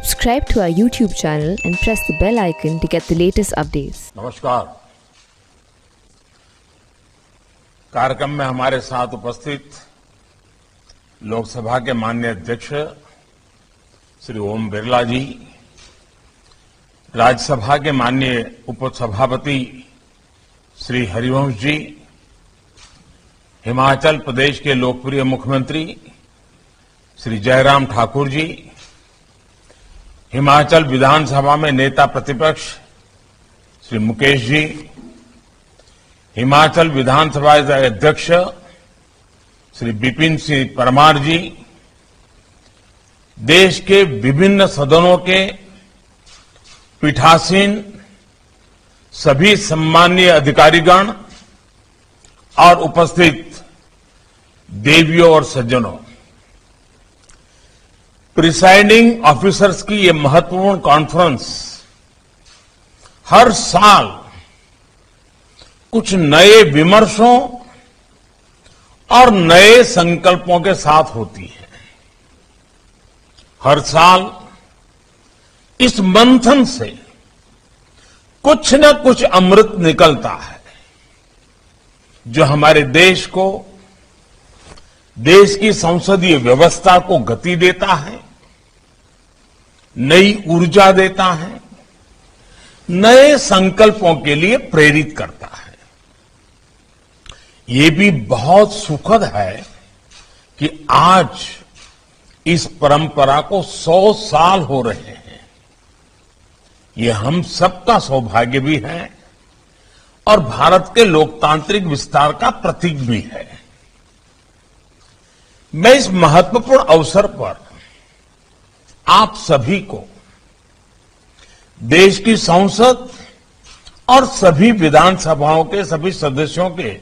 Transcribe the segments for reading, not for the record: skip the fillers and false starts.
Subscribe to our YouTube channel and press the bell icon to get the latest updates. नमस्कार। कार्यक्रम में हमारे साथ उपस्थित लोकसभा के माननीय अध्यक्ष श्री ओम बिरला जी, राज्यसभा के माननीय उपसभापति श्री हरिवंश जी, हिमाचल प्रदेश के लोकप्रिय मुख्यमंत्री श्री जयराम ठाकुर जी, हिमाचल विधानसभा में नेता प्रतिपक्ष श्री मुकेश जी, हिमाचल विधानसभा अध्यक्ष श्री विपिन सिंह परमार जी, देश के विभिन्न सदनों के पीठासीन सभी सम्माननीय अधिकारीगण और उपस्थित देवियों और सज्जनों, प्रिसाइडिंग ऑफिसर्स की ये महत्वपूर्ण कॉन्फ्रेंस हर साल कुछ नए विमर्शों और नए संकल्पों के साथ होती है। हर साल इस मंथन से कुछ न कुछ अमृत निकलता है जो हमारे देश को, देश की संसदीय व्यवस्था को गति देता है, नई ऊर्जा देता है, नए संकल्पों के लिए प्रेरित करता है। ये भी बहुत सुखद है कि आज इस परंपरा को 100 साल हो रहे हैं। ये हम सबका सौभाग्य भी है और भारत के लोकतांत्रिक विस्तार का प्रतीक भी है। मैं इस महत्वपूर्ण अवसर पर आप सभी को, देश की संसद और सभी विधानसभाओं के सभी सदस्यों के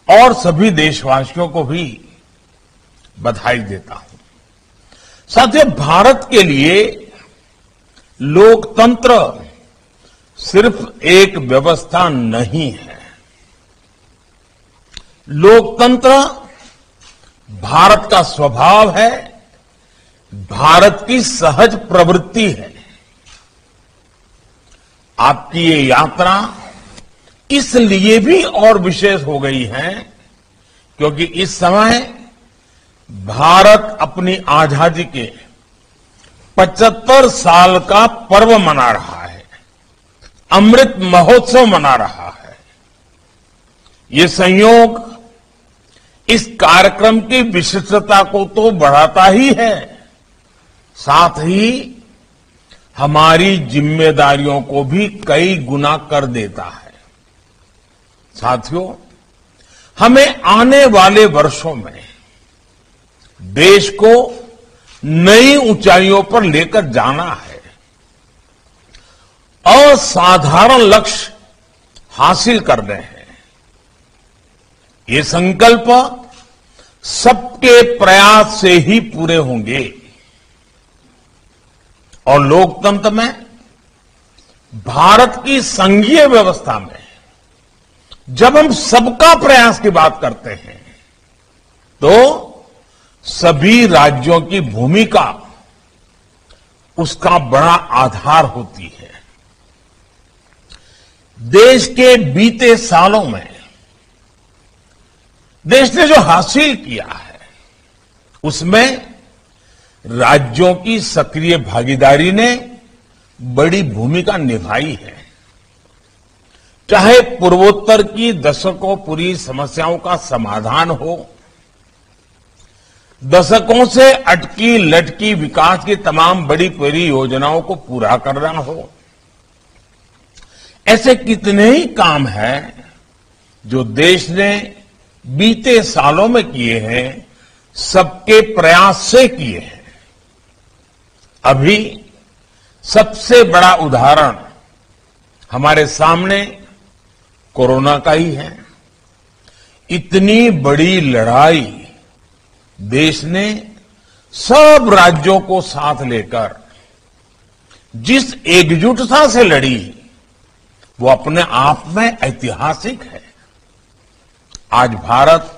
और सभी देशवासियों को भी बधाई देता हूं। साथियों, भारत के लिए लोकतंत्र सिर्फ एक व्यवस्था नहीं है। लोकतंत्र भारत का स्वभाव है, भारत की सहज प्रवृत्ति है। आपकी ये यात्रा इसलिए भी और विशेष हो गई है क्योंकि इस समय भारत अपनी आजादी के 75 साल का पर्व मना रहा है, अमृत महोत्सव मना रहा है। ये संयोग इस कार्यक्रम की विशिष्टता को तो बढ़ाता ही है, साथ ही हमारी जिम्मेदारियों को भी कई गुना कर देता है। साथियों, हमें आने वाले वर्षों में देश को नई ऊंचाइयों पर लेकर जाना है, असाधारण लक्ष्य हासिल करने हैं। ये संकल्प सबके प्रयास से ही पूरे होंगे और लोकतंत्र में, भारत की संघीय व्यवस्था में जब हम सबका प्रयास की बात करते हैं तो सभी राज्यों की भूमिका उसका बड़ा आधार होती है। देश के बीते सालों में देश ने जो हासिल किया है उसमें राज्यों की सक्रिय भागीदारी ने बड़ी भूमिका निभाई है। चाहे पूर्वोत्तर की दशकों पूरी समस्याओं का समाधान हो, दशकों से अटकी लटकी विकास की तमाम बड़ी परियोजनाओं को पूरा करना हो, ऐसे कितने ही काम हैं जो देश ने बीते सालों में किए हैं, सबके प्रयास से किए हैं। अभी सबसे बड़ा उदाहरण हमारे सामने कोरोना का ही है। इतनी बड़ी लड़ाई देश ने सब राज्यों को साथ लेकर जिस एकजुटता से लड़ी वो अपने आप में ऐतिहासिक है। आज भारत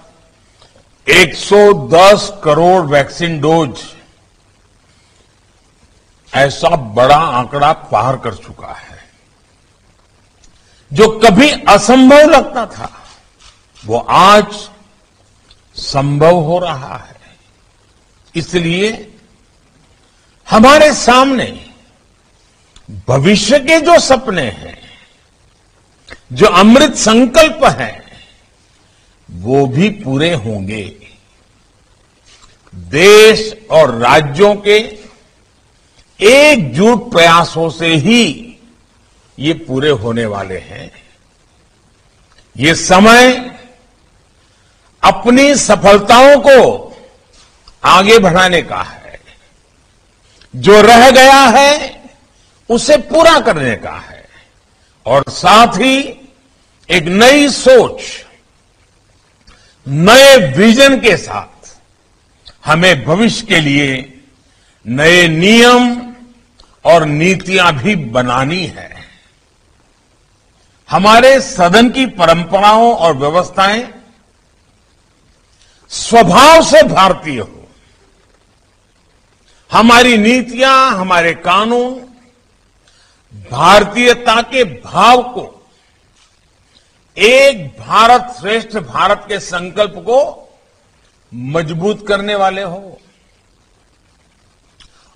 110 करोड़ वैक्सीन डोज ऐसा बड़ा आंकड़ा पार कर चुका है। जो कभी असंभव लगता था वो आज संभव हो रहा है। इसलिए हमारे सामने भविष्य के जो सपने हैं, जो अमृत संकल्प हैं, वो भी पूरे होंगे। देश और राज्यों के एकजुट प्रयासों से ही ये पूरे होने वाले हैं। ये समय अपनी सफलताओं को आगे बढ़ाने का है। जो रह गया है उसे पूरा करने का है और साथ ही एक नई सोच, नए विजन के साथ हमें भविष्य के लिए नए नियम और नीतियां भी बनानी है। हमारे सदन की परंपराओं और व्यवस्थाएं स्वभाव से भारतीय हो। हमारी नीतियां, हमारे कानून भारतीयता के भाव को, एक भारत श्रेष्ठ भारत के संकल्प को मजबूत करने वाले हो।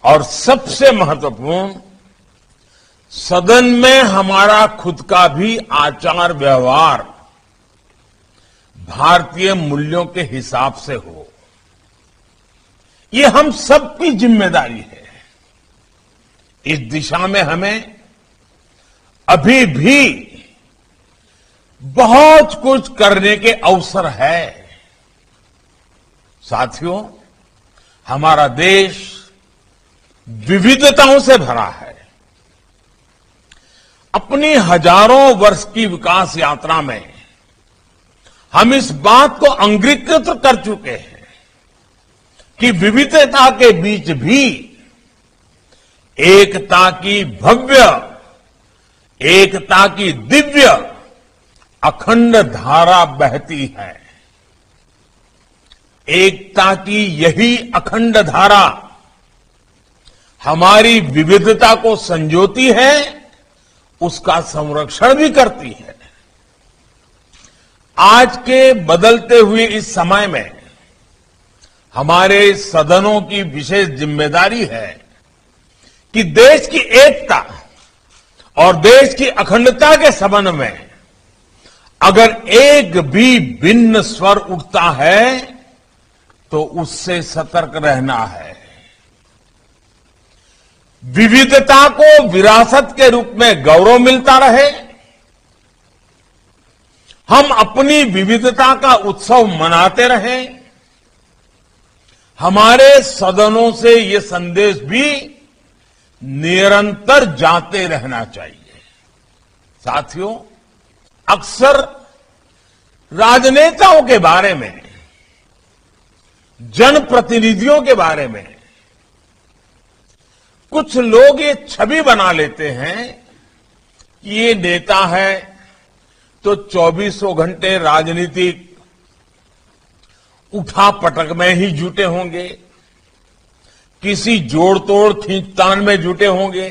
और सबसे महत्वपूर्ण, सदन में हमारा खुद का भी आचार व्यवहार भारतीय मूल्यों के हिसाब से हो। ये हम सबकी जिम्मेदारी है। इस दिशा में हमें अभी भी बहुत कुछ करने के अवसर है। साथियों, हमारा देश विविधताओं से भरा है। अपनी हजारों वर्ष की विकास यात्रा में हम इस बात को अंगीकृत कर चुके हैं कि विविधता के बीच भी एकता की भव्य, एकता की दिव्य अखंड धारा बहती है। एकता की यही अखंड धारा हमारी विविधता को संजोती है, उसका संरक्षण भी करती है। आज के बदलते हुए इस समय में हमारे सदनों की विशेष जिम्मेदारी है कि देश की एकता और देश की अखंडता के संबंध में अगर एक भी भिन्न स्वर उठता है तो उससे सतर्क रहना है। विविधता को विरासत के रूप में गौरव मिलता रहे। हम अपनी विविधता का उत्सव मनाते रहें। हमारे सदनों से ये संदेश भी निरंतर जाते रहना चाहिए। साथियों, अक्सर राजनेताओं के बारे में, जनप्रतिनिधियों के बारे में कुछ लोग ये छवि बना लेते हैं कि ये नेता है तो 24 घंटे राजनीतिक उठापटक में ही जुटे होंगे, किसी जोड़ तोड़ खींचतान में जुटे होंगे।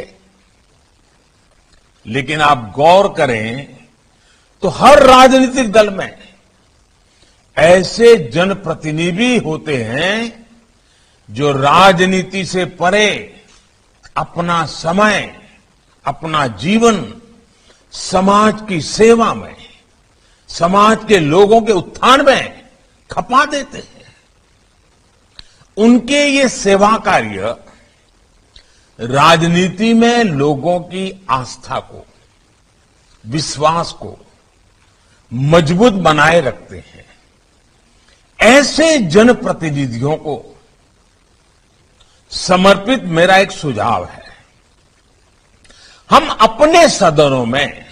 लेकिन आप गौर करें तो हर राजनीतिक दल में ऐसे जनप्रतिनिधि होते हैं जो राजनीति से परे अपना समय, अपना जीवन समाज की सेवा में, समाज के लोगों के उत्थान में खपा देते हैं। उनके ये सेवा कार्य राजनीति में लोगों की आस्था को, विश्वास को मजबूत बनाए रखते हैं। ऐसे जनप्रतिनिधियों को समर्पित मेरा एक सुझाव है। हम अपने सदनों में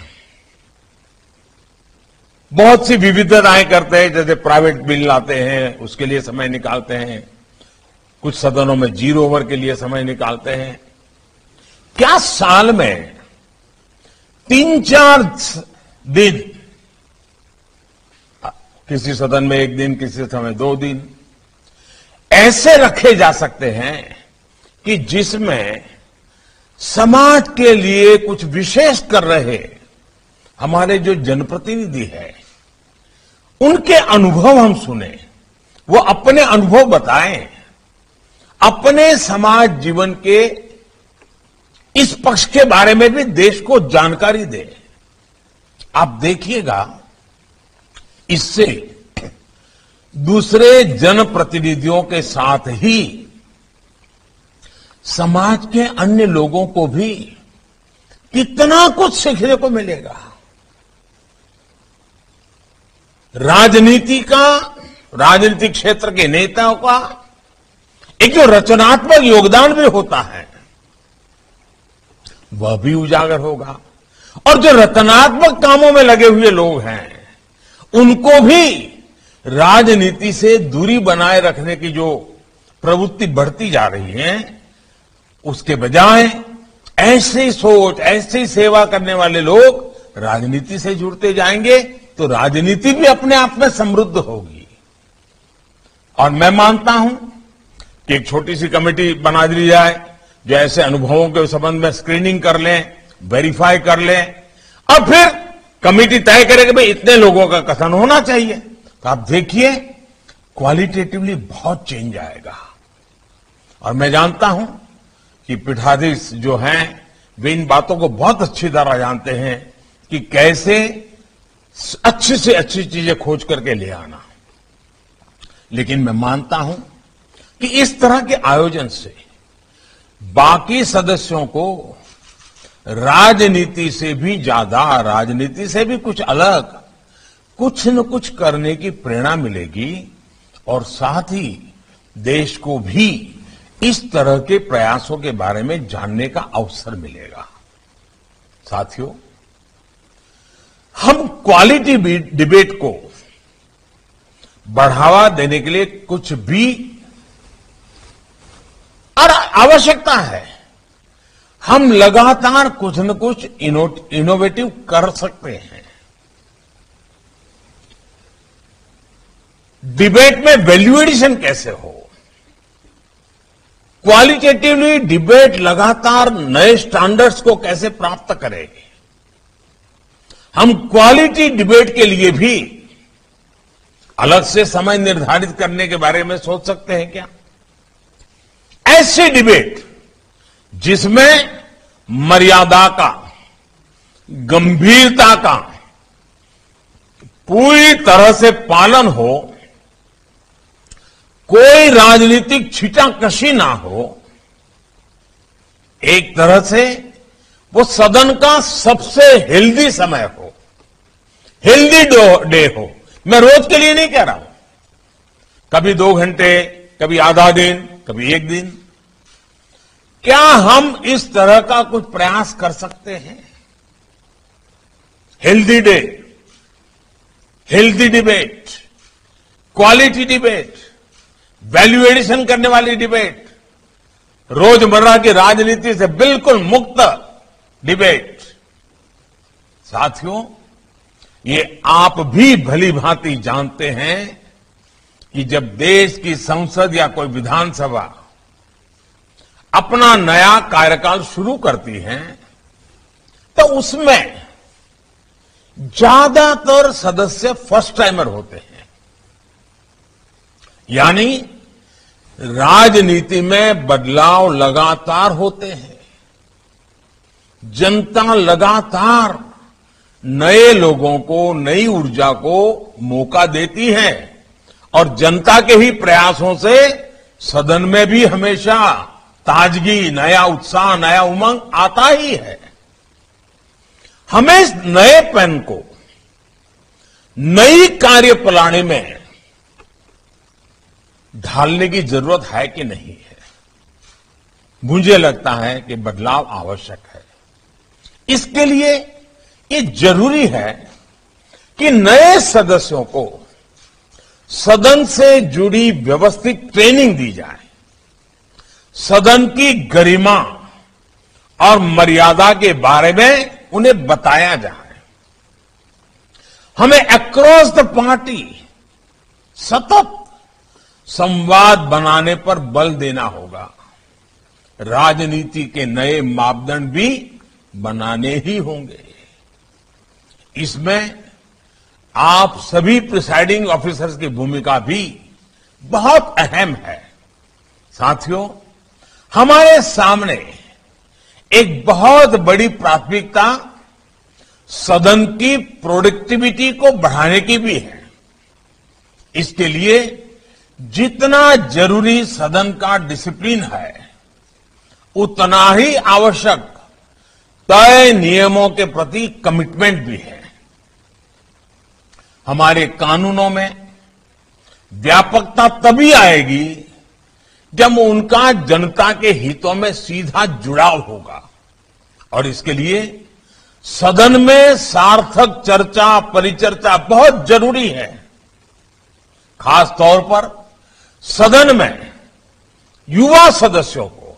बहुत सी विविधताएं करते हैं, जैसे प्राइवेट बिल लाते हैं, उसके लिए समय निकालते हैं। कुछ सदनों में 0 ओवर के लिए समय निकालते हैं। क्या साल में 3-4 दिन, किसी सदन में 1 दिन, किसी समय 2 दिन ऐसे रखे जा सकते हैं कि जिसमें समाज के लिए कुछ विशेष कर रहे हमारे जो जनप्रतिनिधि है, उनके अनुभव हम सुने, वो अपने अनुभव बताएं, अपने समाज जीवन के इस पक्ष के बारे में भी देश को जानकारी दें। आप देखिएगा, इससे दूसरे जनप्रतिनिधियों के साथ ही समाज के अन्य लोगों को भी कितना कुछ सीखने को मिलेगा। राजनीतिक क्षेत्र के नेताओं का एक जो रचनात्मक योगदान भी होता है, वह भी उजागर होगा। और जो रचनात्मक कामों में लगे हुए लोग हैं, उनको भी राजनीति से दूरी बनाए रखने की जो प्रवृत्ति बढ़ती जा रही है, उसके बजाय ऐसी सोच, ऐसी सेवा करने वाले लोग राजनीति से जुड़ते जाएंगे, तो राजनीति भी अपने आप में समृद्ध होगी। और मैं मानता हूं कि एक छोटी सी कमेटी बना दी जाए, जो ऐसे अनुभवों के संबंध में स्क्रीनिंग कर लें, वेरीफाई कर लें, और फिर कमेटी तय करे कि भाई इतने लोगों का कथन होना चाहिए। तो आप देखिए, क्वालिटेटिवली बहुत चेंज आएगा। और मैं जानता हूं कि पीठाधीश जो हैं, वे इन बातों को बहुत अच्छी तरह जानते हैं कि कैसे अच्छी से अच्छी चीजें खोज करके ले आना। लेकिन मैं मानता हूं कि इस तरह के आयोजन से बाकी सदस्यों को राजनीति से भी ज्यादा, राजनीति से भी कुछ अलग, कुछ न कुछ करने की प्रेरणा मिलेगी, और साथ ही देश को भी इस तरह के प्रयासों के बारे में जानने का अवसर मिलेगा। साथियों, हम क्वालिटी डिबेट को बढ़ावा देने के लिए कुछ भी और आवश्यकता है, हम लगातार कुछ न कुछ इनोवेटिव कर सकते हैं। डिबेट में वैल्यू एडिशन कैसे हो, क्वालिटेटिवली डिबेट लगातार नए स्टैंडर्ड्स को कैसे प्राप्त करें, हम क्वालिटी डिबेट के लिए भी अलग से समय निर्धारित करने के बारे में सोच सकते हैं क्या? ऐसी डिबेट जिसमें मर्यादा का, गंभीरता का पूरी तरह से पालन हो, कोई राजनीतिक छीटाकशी ना हो, एक तरह से वो सदन का सबसे हेल्दी समय हो, हेल्दी डे हो। मैं रोज के लिए नहीं कह रहा हूं, कभी 2 घंटे, कभी आधा दिन, कभी 1 दिन। क्या हम इस तरह का कुछ प्रयास कर सकते हैं? Healthy day, healthy debate, quality debate, value addition करने वाली डिबेट, रोजमर्रा की राजनीति से बिल्कुल मुक्त डिबेट। साथियों, ये आप भी भली भांति जानते हैं कि जब देश की संसद या कोई विधानसभा अपना नया कार्यकाल शुरू करती है, तो उसमें ज्यादातर सदस्य फर्स्ट टाइमर होते हैं। यानी राजनीति में बदलाव लगातार होते हैं, जनता लगातार नए लोगों को, नई ऊर्जा को मौका देती है, और जनता के ही प्रयासों से सदन में भी हमेशा ताजगी, नया उत्साह, नया उमंग आता ही है। हमें इस नएपन को नई कार्यप्रणाली में ढालने की जरूरत है कि नहीं है? मुझे लगता है कि बदलाव आवश्यक है। इसके लिए ये जरूरी है कि नए सदस्यों को सदन से जुड़ी व्यवस्थित ट्रेनिंग दी जाए, सदन की गरिमा और मर्यादा के बारे में उन्हें बताया जाए। हमें अक्रॉस द पार्टी सतत संवाद बनाने पर बल देना होगा। राजनीति के नए मापदंड भी बनाने ही होंगे। इसमें आप सभी प्रिसाइडिंग ऑफिसर्स की भूमिका भी बहुत अहम है। साथियों, हमारे सामने एक बहुत बड़ी प्राथमिकता सदन की प्रोडक्टिविटी को बढ़ाने की भी है। इसके लिए जितना जरूरी सदन का डिसिप्लिन है, उतना ही आवश्यक तय नियमों के प्रति कमिटमेंट भी है। हमारे कानूनों में व्यापकता तभी आएगी जब उनका जनता के हितों में सीधा जुड़ाव होगा, और इसके लिए सदन में सार्थक चर्चा परिचर्चा बहुत जरूरी है। खास तौर पर सदन में युवा सदस्यों को,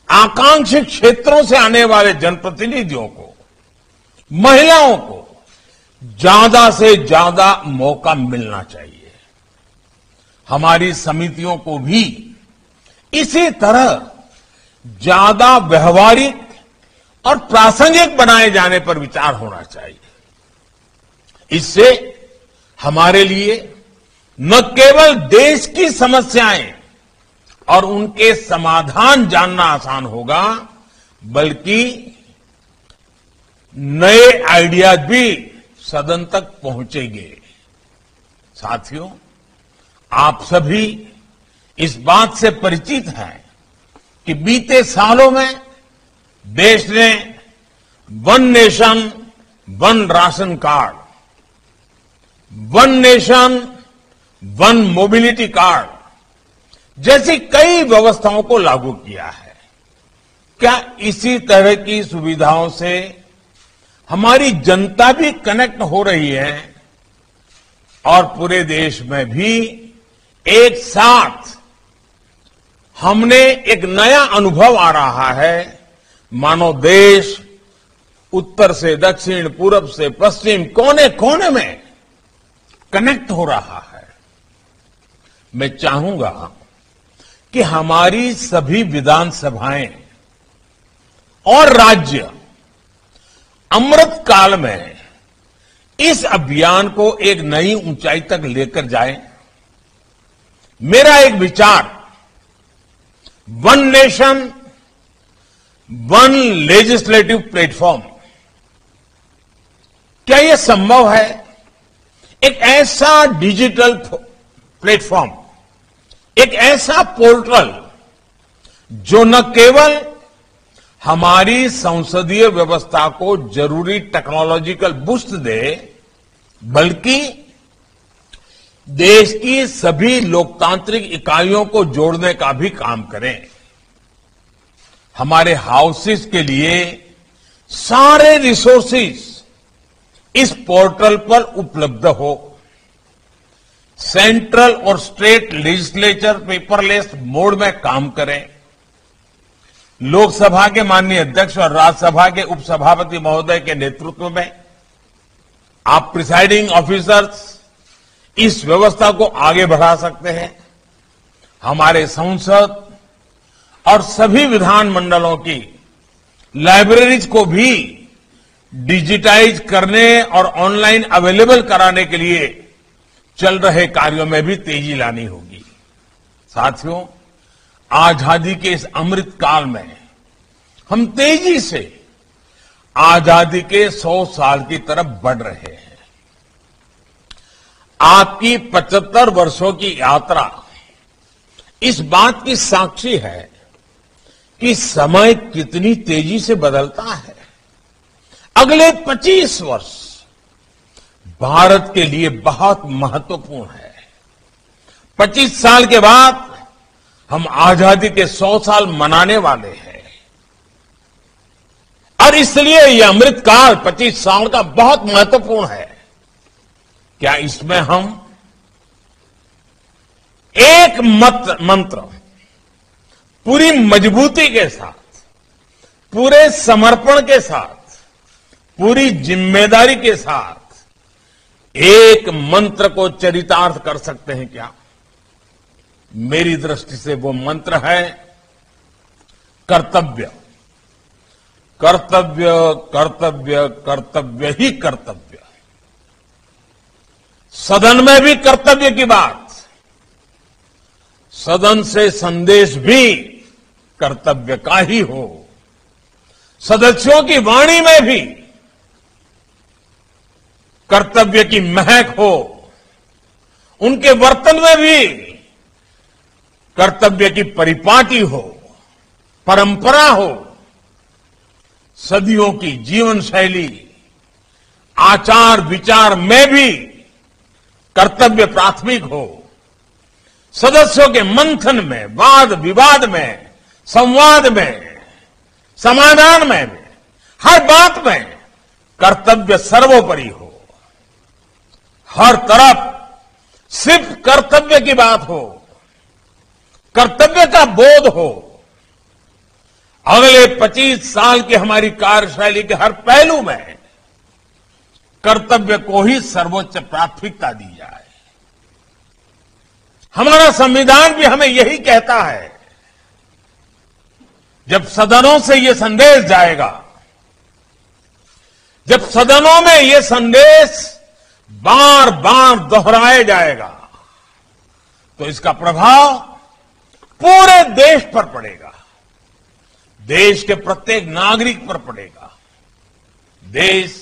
आकांक्षी क्षेत्रों से आने वाले जनप्रतिनिधियों को, महिलाओं को ज्यादा से ज्यादा मौका मिलना चाहिए। हमारी समितियों को भी इसी तरह ज्यादा व्यवहारिक और प्रासंगिक बनाए जाने पर विचार होना चाहिए। इससे हमारे लिए न केवल देश की समस्याएं और उनके समाधान जानना आसान होगा, बल्कि नए आइडियाज भी सदन तक पहुंचेंगे। साथियों, आप सभी इस बात से परिचित हैं कि बीते सालों में देश ने one nation one ration card, one nation one mobility card जैसी कई व्यवस्थाओं को लागू किया है। क्या इसी तरह की सुविधाओं से हमारी जनता भी कनेक्ट हो रही है और पूरे देश में भी एक साथ हमने एक नया अनुभव आ रहा है, मानो देश उत्तर से दक्षिण, पूरब से पश्चिम, कोने कोने में कनेक्ट हो रहा है। मैं चाहूंगा कि हमारी सभी विधानसभाएं और राज्य अमृत काल में इस अभियान को एक नई ऊंचाई तक लेकर जाएं। मेरा एक विचार, one nation one legislative platform, क्या यह संभव है? एक ऐसा डिजिटल प्लेटफॉर्म, एक ऐसा पोर्टल जो न केवल हमारी संसदीय व्यवस्था को जरूरी टेक्नोलॉजिकल बूस्ट दे, बल्कि देश की सभी लोकतांत्रिक इकाइयों को जोड़ने का भी काम करें। हमारे हाउसेस के लिए सारे रिसोर्सेज इस पोर्टल पर उपलब्ध हो। सेंट्रल और स्टेट लेजिस्लेचर पेपरलेस मोड में काम करें। लोकसभा के माननीय अध्यक्ष और राज्यसभा के उपसभापति महोदय के नेतृत्व में आप प्रिसाइडिंग ऑफिसर्स इस व्यवस्था को आगे बढ़ा सकते हैं। हमारे संसद और सभी विधानमंडलों की लाइब्रेरीज को भी डिजिटाइज करने और ऑनलाइन अवेलेबल कराने के लिए चल रहे कार्यों में भी तेजी लानी होगी। साथियों, आजादी के इस अमृत काल में हम तेजी से आजादी के 100 साल की तरफ बढ़ रहे हैं। आपकी 75 वर्षों की यात्रा इस बात की साक्षी है कि समय कितनी तेजी से बदलता है। अगले 25 वर्ष भारत के लिए बहुत महत्वपूर्ण है। 25 साल के बाद हम आजादी के 100 साल मनाने वाले हैं, और इसलिए यह अमृतकाल 25 साल का बहुत महत्वपूर्ण है। क्या इसमें हम एक मंत्र पूरी मजबूती के साथ, पूरे समर्पण के साथ, पूरी जिम्मेदारी के साथ एक मंत्र को चरितार्थ कर सकते हैं क्या? मेरी दृष्टि से वो मंत्र है, कर्तव्य, कर्तव्य, कर्तव्य, कर्तव्य ही कर्तव्य। सदन में भी कर्तव्य की बात, सदन से संदेश भी कर्तव्य का ही हो, सदस्यों की वाणी में भी कर्तव्य की महक हो, उनके वर्तन में भी कर्तव्य की परिपाटी हो, परंपरा हो, सदियों की जीवन शैली, आचार विचार में भी कर्तव्य प्राथमिक हो, सदस्यों के मंथन में, वाद विवाद में, संवाद में, समाधान में, हर बात में कर्तव्य सर्वोपरि हो, हर तरफ सिर्फ कर्तव्य की बात हो, कर्तव्य का बोध हो। अगले 25 साल की हमारी कार्यशैली के हर पहलू में कर्तव्य को ही सर्वोच्च प्राथमिकता दी जाए। हमारा संविधान भी हमें यही कहता है। जब सदनों से यह संदेश जाएगा, जब सदनों में यह संदेश बार बार दोहराया जाएगा, तो इसका प्रभाव पूरे देश पर पड़ेगा, देश के प्रत्येक नागरिक पर पड़ेगा। देश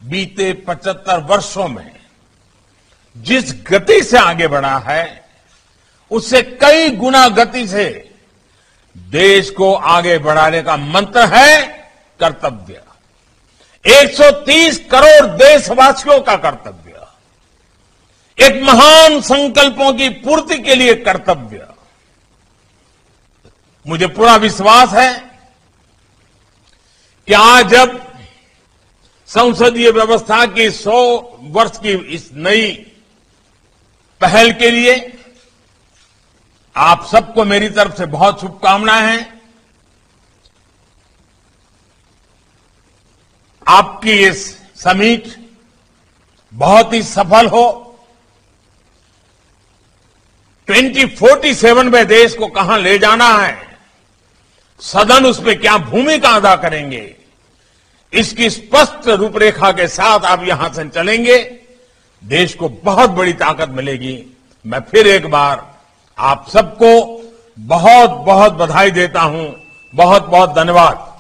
बीते 75 वर्षों में जिस गति से आगे बढ़ा है, उससे कई गुना गति से देश को आगे बढ़ाने का मंत्र है कर्तव्य। 130 करोड़ देशवासियों का कर्तव्य, एक महान संकल्पों की पूर्ति के लिए कर्तव्य। मुझे पूरा विश्वास है कि आज जब संसदीय व्यवस्था की 100 वर्ष की इस नई पहल के लिए आप सबको मेरी तरफ से बहुत शुभकामनाएं हैं। आपकी ये समिट बहुत ही सफल हो। 2047 में देश को कहां ले जाना है, सदन उसमें क्या भूमिका अदा करेंगे, इसकी स्पष्ट रूपरेखा के साथ आप यहां से चलेंगे, देश को बहुत बड़ी ताकत मिलेगी। मैं फिर एक बार आप सबको बहुत बहुत बधाई देता हूं। बहुत बहुत धन्यवाद।